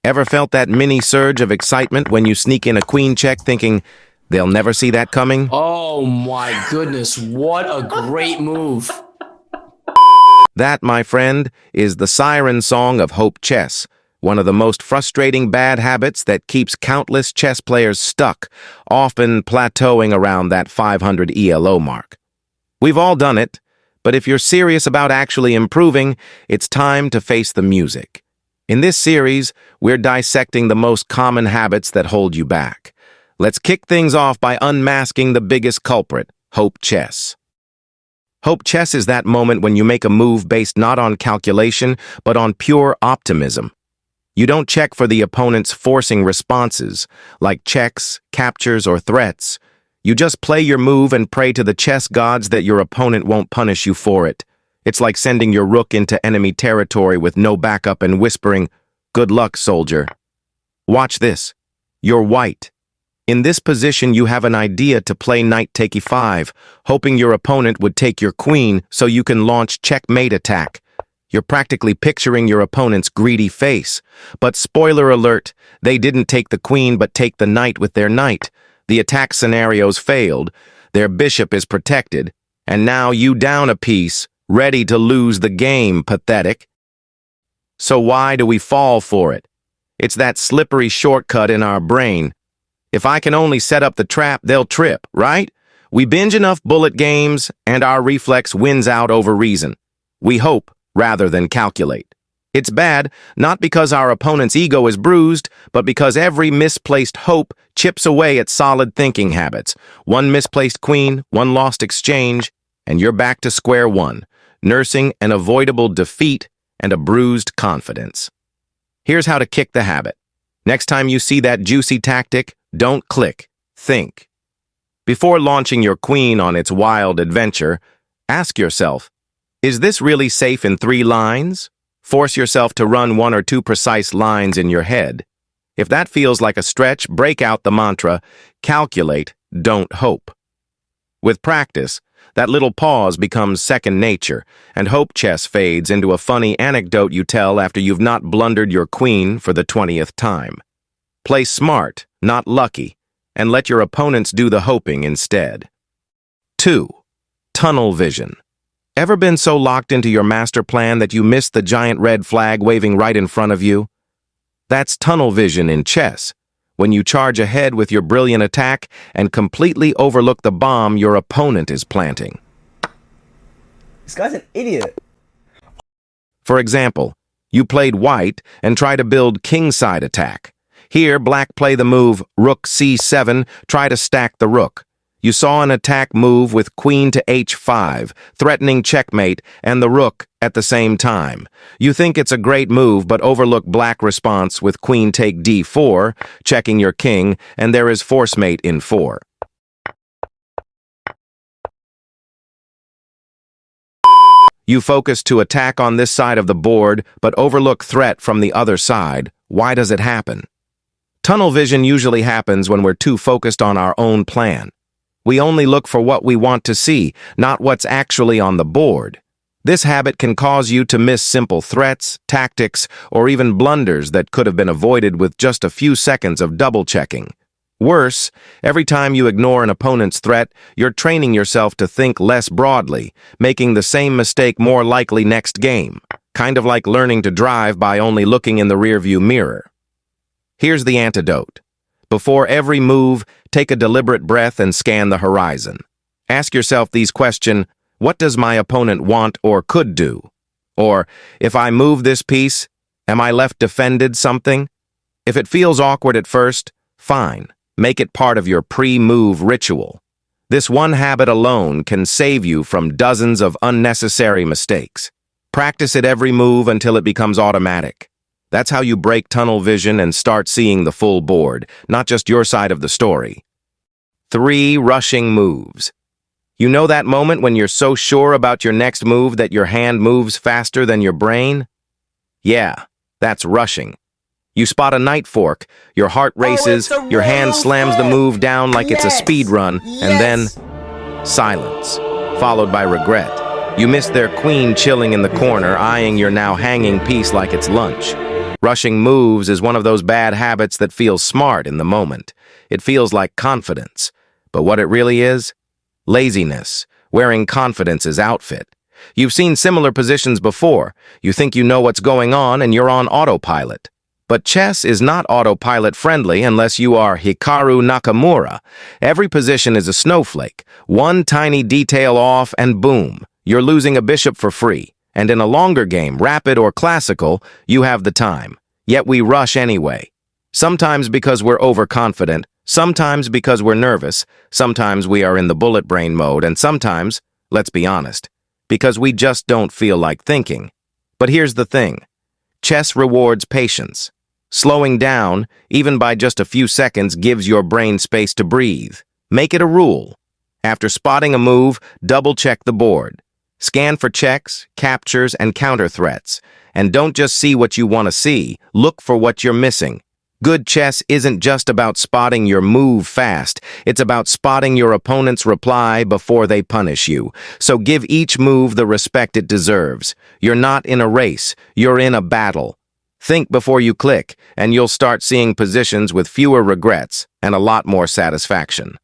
Ever felt that mini surge of excitement when you sneak in a queen check thinking they'll never see that coming? Oh my goodness, what a great move. That, my friend, is the siren song of hope chess, one of the most frustrating bad habits that keeps countless chess players stuck, often plateauing around that 500 ELO mark. We've all done it, but if you're serious about actually improving, it's time to face the music. In this series, we're dissecting the most common habits that hold you back. Let's kick things off by unmasking the biggest culprit, hope chess. Hope chess is that moment when you make a move based not on calculation, but on pure optimism. You don't check for the opponent's forcing responses, like checks, captures, or threats. You just play your move and pray to the chess gods that your opponent won't punish you for it. It's like sending your rook into enemy territory with no backup and whispering, "Good luck, soldier." Watch this. You're white. In this position, you have an idea to play knight take e5, hoping your opponent would take your queen so you can launch checkmate attack. You're practically picturing your opponent's greedy face. But spoiler alert, they didn't take the queen but take the knight with their knight. The attack scenarios failed, their bishop is protected, and now you down a piece, ready to lose the game, pathetic. So why do we fall for it? It's that slippery shortcut in our brain. If I can only set up the trap, they'll trip, right? We binge enough bullet games, and our reflex wins out over reason. We hope rather than calculate. It's bad, not because our opponent's ego is bruised, but because every misplaced hope chips away at solid thinking habits. One misplaced queen, one lost exchange, and you're back to square one, nursing an avoidable defeat and a bruised confidence. Here's how to kick the habit. Next time you see that juicy tactic, don't click, think. Before launching your queen on its wild adventure, ask yourself, is this really safe in 3 lines? Force yourself to run 1 or 2 precise lines in your head. If that feels like a stretch, break out the mantra, calculate, don't hope. With practice, that little pause becomes second nature, and hope chess fades into a funny anecdote you tell after you've not blundered your queen for the 20th time. Play smart, not lucky, and let your opponents do the hoping instead. 2. Tunnel vision. Ever been so locked into your master plan that you missed the giant red flag waving right in front of you? That's tunnel vision in chess, when you charge ahead with your brilliant attack and completely overlook the bomb your opponent is planting. This guy's an idiot. For example, you played white and try to build kingside attack. Here, black play the move rook c7, try to stack the rook. You saw an attack move with queen to h5, threatening checkmate, and the rook at the same time. You think it's a great move, but overlook black response with queen take d4, checking your king, and there is force mate in 4. You focus to attack on this side of the board, but overlook threat from the other side. Why does it happen? Tunnel vision usually happens when we're too focused on our own plan. We only look for what we want to see, not what's actually on the board. This habit can cause you to miss simple threats, tactics, or even blunders that could have been avoided with just a few seconds of double-checking. Worse, every time you ignore an opponent's threat, you're training yourself to think less broadly, making the same mistake more likely next game. Kind of like learning to drive by only looking in the rearview mirror. Here's the antidote. Before every move, take a deliberate breath and scan the horizon. Ask yourself these questions: what does my opponent want or could do? Or, if I move this piece, am I left defended something? If it feels awkward at first, fine. Make it part of your pre-move ritual. This one habit alone can save you from dozens of unnecessary mistakes. Practice it every move until it becomes automatic. That's how you break tunnel vision and start seeing the full board, not just your side of the story. 3 rushing moves. You know that moment when you're so sure about your next move that your hand moves faster than your brain? Yeah, that's rushing. You spot a knight fork, your heart races, your hand slams the move down like it's a speed run, and then silence, followed by regret. You miss their queen chilling in the corner, eyeing your now hanging piece like it's lunch. Rushing moves is one of those bad habits that feels smart in the moment. It feels like confidence. But what it really is? Laziness, wearing confidence's outfit. You've seen similar positions before. You think you know what's going on and you're on autopilot. But chess is not autopilot friendly unless you are Hikaru Nakamura. Every position is a snowflake. One tiny detail off and boom, you're losing a bishop for free. And in a longer game, rapid or classical, you have the time. Yet we rush anyway. Sometimes because we're overconfident, sometimes because we're nervous, sometimes we are in the bullet brain mode, and sometimes, let's be honest, because we just don't feel like thinking. But here's the thing. Chess rewards patience. Slowing down, even by just a few seconds, gives your brain space to breathe. Make it a rule. After spotting a move, double-check the board. Scan for checks, captures, and counter threats. And don't just see what you want to see, look for what you're missing. Good chess isn't just about spotting your move fast, it's about spotting your opponent's reply before they punish you. So give each move the respect it deserves. You're not in a race, you're in a battle. Think before you click, and you'll start seeing positions with fewer regrets and a lot more satisfaction.